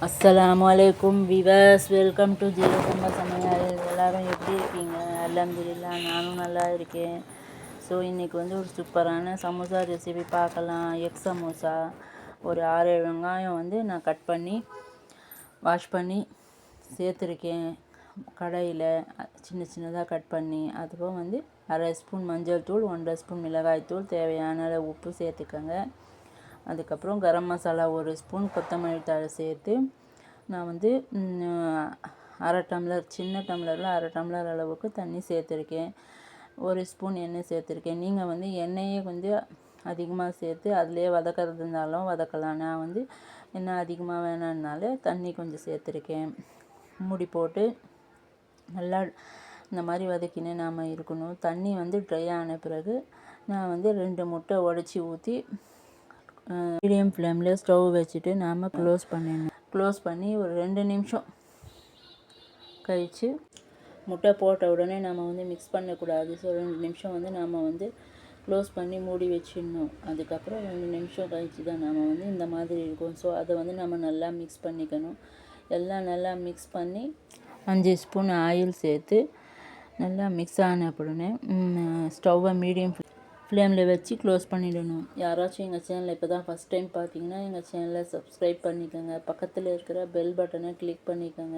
அஸ்ஸலாமு அலைக்கும் viewers, welcome to ஜீரசம்ம சமையல். எல்லோரும் எப்படி இருக்கீங்க? அல்ஹம்துலில்லாஹ், நானும் நல்லா இருக்கேன். ஸோ இன்றைக்கி வந்து ஒரு சூப்பரான சமோசா ரெசிபி பார்க்கலாம். எக் சமோசா. ஒரு 6-7 வெங்காயம் வந்து நான் கட் பண்ணி வாஷ் பண்ணி சேர்த்துருக்கேன் கடாயில், சின்ன சின்னதாக கட் பண்ணி. அதுவும் வந்து 1/2 ஸ்பூன் மஞ்சள் தூள், 1/2 ஸ்பூன் மிளகாய் தூள், தேவையான அளவு உப்பு சேர்த்துக்கோங்க. அதுக்கப்புறம் கரம் மசாலா 1 ஸ்பூன், கொத்தமல்லி தழை சேர்த்து நான் வந்து அரை டம்ளர், சின்ன டம்ளரில் அரை டம்ளர் அளவுக்கு தண்ணி சேர்த்துருக்கேன். 1 ஸ்பூன் எண்ணெய் சேர்த்துருக்கேன். நீங்கள் வந்து எண்ணெயே கொஞ்சம் அதிகமாக சேர்த்து அதிலே வதக்கிறது இருந்தாலும் வதக்கலாம். நான் வந்து எண்ணெய் அதிகமாக வேணான்னால தண்ணி கொஞ்சம் சேர்த்துருக்கேன். மூடி போட்டு நல்லா இந்த மாதிரி வதக்கினே நாம் இருக்கணும். தண்ணி வந்து ட்ரை ஆன பிறகு நான் வந்து 2 முட்டை உடச்சி ஊற்றி மீடியம் ஃப்ளேமில் ஸ்டவ் வச்சுட்டு நாம் க்ளோஸ் பண்ணி ஒரு 2 நிமிஷம் கழித்து, முட்டை போட்ட உடனே நம்ம வந்து மிக்ஸ் பண்ணக்கூடாது. ஸோ 2 நிமிஷம் வந்து நாம் வந்து க்ளோஸ் பண்ணி மூடி வச்சிடணும். அதுக்கப்புறம் 2 நிமிஷம் கழித்து தான் நாம் வந்து இந்த மாதிரி இருக்கும். ஸோ அதை வந்து நம்ம நல்லா மிக்ஸ் பண்ணிக்கணும். எல்லாம் நல்லா மிக்ஸ் பண்ணி 5 ஸ்பூன் ஆயில் சேர்த்து நல்லா மிக்ஸ் ஆன உடனே ஸ்டவ்வை மீடியம் ஃப்ளேமில் வச்சு க்ளோஸ் பண்ணிடணும். யாராச்சும் எங்கள் சேனலை இப்போ தான் ஃபஸ்ட் டைம் பார்த்தீங்கன்னா எங்கள் சேனலை சப்ஸ்கிரைப் பண்ணிக்கோங்க. பக்கத்தில் இருக்கிற பெல் பட்டனை கிளிக் பண்ணிக்கோங்க.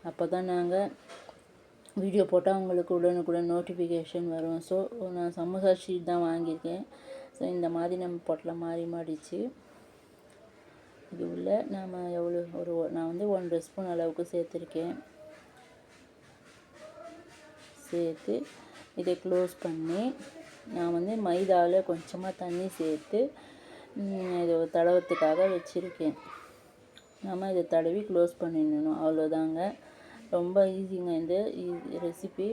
அப்போ தான் நாங்கள் வீடியோ போட்டால் உங்களுக்கு உடனுக்குடன் நோட்டிஃபிகேஷன் வரும். ஸோ நான் சமோசா ஷீட் தான் வாங்கியிருக்கேன். ஸோ இந்த மாதிரி நம்ம பொட்டலம் மாறிச்சு. இது உள்ள நாம் நான் வந்து 1/2 ஸ்பூன் அளவுக்கு சேர்த்துருக்கேன். சேர்த்து இதை க்ளோஸ் பண்ணி நான் வந்து மைதாவில் கொஞ்சமாக தண்ணி சேர்த்து இதை தடவத்துக்காக வச்சுருக்கேன். நம்ம இதை தடவி க்ளோஸ் பண்ணிடணும். அவ்வளோதாங்க. ரொம்ப ஈஸிங்க இந்த ரெசிபி.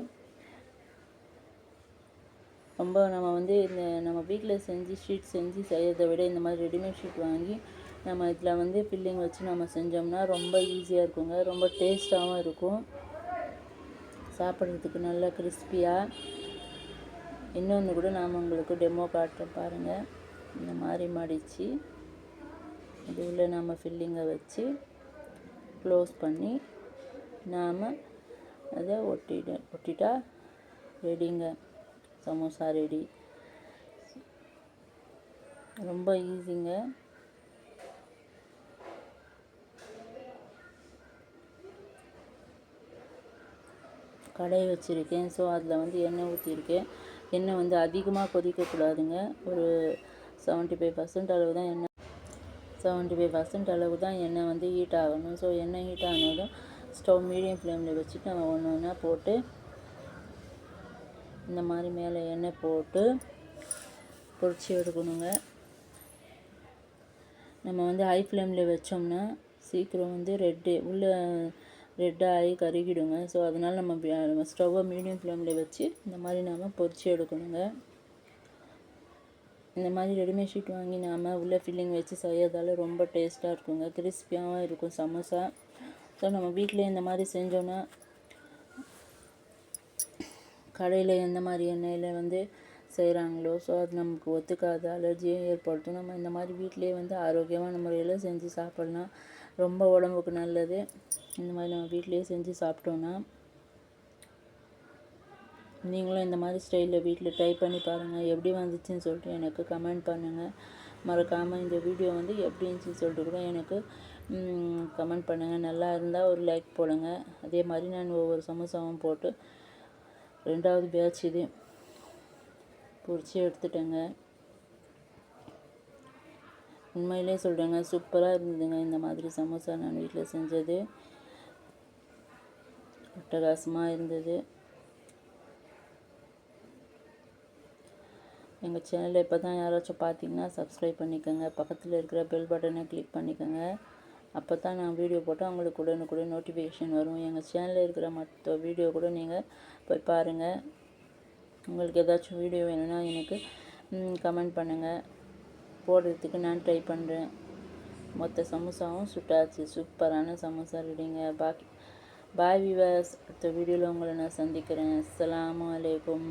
ரொம்ப நம்ம வந்து நம்ம வீட்டில் ஷீட் செஞ்சு செய்யறதை விட இந்த மாதிரி ரெடிமேட் ஷீட் வாங்கி நம்ம இதில் வந்து ஃபில்லிங் வச்சு நம்ம செஞ்சோம்னா ரொம்ப ஈஸியாக இருக்குங்க. ரொம்ப டேஸ்ட்டாகவும் இருக்கும். சாப்பிட்றதுக்கு நல்லா கிறிஸ்பியாக. இன்னொன்று கூட நாம் உங்களுக்கு டெமோ காட்டுறேன் பாருங்கள். இந்த மாதிரி மடித்து இது உள்ள நாம் ஃபில்லிங்கை வச்சு க்ளோஸ் பண்ணி நாம் அதை ஒட்டிட்டா ரெடிங்க. சமோசா ரெடி. ரொம்ப ஈஸிங்க. கடாய் வச்சுருக்கேன். ஸோ அதில் வந்து எண்ணெய் ஊற்றிருக்கேன். எண்ணெய் வந்து அதிகமாக கொதிக்கக்கூடாதுங்க. ஒரு 75% அளவு தான் 75% அளவு தான் எண்ணெய் வந்து ஹீட் ஆகணும். ஸோ எண்ணெய் ஹீட் ஆனதும் ஸ்டவ் மீடியம் ஃப்ளேமில் வச்சுட்டு நம்ம ஒன்று ஒன்றா போட்டு இந்த மாதிரி மேலே எண்ணெய் போட்டு பொரிச்சு எடுக்கணுங்க. நம்ம வந்து ஹை ஃப்ளேமில் வச்சோம்னா சீக்கிரம் வந்து ரெட்டாகி கருகிடுங்க. ஸோ அதனால் நம்ம ஸ்டவ்வை மீடியம் ஃப்ளேமில் வச்சு இந்த மாதிரி நாம் பொரிச்சு எடுக்கணுங்க. இந்த மாதிரி ரெடிமேட் ஷீட் வாங்கி நாம் உள்ளே ஃபில்லிங் வச்சு செய்யறதால ரொம்ப டேஸ்ட்டாக இருக்குங்க. கிறிஸ்பியாகவும் இருக்கும் சமோசா. ஸோ நம்ம வீட்டில் இந்த மாதிரி செஞ்சோன்னா கடையில் எந்த மாதிரி எண்ணெயில் வந்து செய்கிறாங்களோ ஸோ அது நமக்கு ஒத்துக்காத அலர்ஜியை ஏற்படுத்தும். நம்ம இந்த மாதிரி வீட்டிலே வந்து ஆரோக்கியமான முறையில் செஞ்சு சாப்பிட்லாம். ரொம்ப உடம்புக்கு நல்லது. இந்த மாதிரி நம்ம வீட்டிலே செஞ்சு சாப்பிட்டோன்னா நீங்களும் இந்த மாதிரி ஸ்டைலில் வீட்டில் ட்ரை பண்ணி பாருங்கள். எப்படி வந்துச்சுன்னு சொல்லிட்டு எனக்கு கமெண்ட் பண்ணுங்கள். மறக்காமல் இந்த வீடியோ வந்து எப்படி இருந்துச்சுன்னு சொல்லிட்டு கூட எனக்கு கமெண்ட் பண்ணுங்கள். நல்லா இருந்தால் ஒரு லைக் போடுங்க. அதே மாதிரி நான் ஒவ்வொரு சமோசாவும் போட்டு 2வது பேட்ச் இது பொரிச்சு எடுத்துட்டேங்க. உண்மையிலே சொல்கிறேங்க, சூப்பராக இருந்ததுங்க. இந்த மாதிரி சமோசா நான் வீட்டில் செஞ்சது அட்டகாசமாக இருந்தது. எங்கள் சேனலில் இப்போ தான் யாராச்சும் பார்த்தீங்கன்னா சப்ஸ்கிரைப் பண்ணிக்கோங்க. பக்கத்தில் இருக்கிற பெல் பட்டனை கிளிக் பண்ணிக்கோங்க. அப்போ தான் நான் வீடியோ போட்டால் உங்களுக்கு உடனுக்குடன் நோட்டிஃபிகேஷன் வரும். எங்கள் சேனலில் இருக்கிற மற்ற வீடியோ கூட நீங்கள் போய் பாருங்கள். உங்களுக்கு ஏதாச்சும் வீடியோ வேணும்னா எனக்கு கமெண்ட் பண்ணுங்கள். போடுறதுக்கு நான் ட்ரை பண்ணுறேன். மொத்த சமோசாவும் சுட்டாச்சு. சூப்பரான சமோசா ரெடிங்க. பாய் விவர்ஸ். அடுத்த வீடியோவில் உங்களை நான் சந்திக்கிறேன். அஸ்ஸலாமு அலைக்கும்.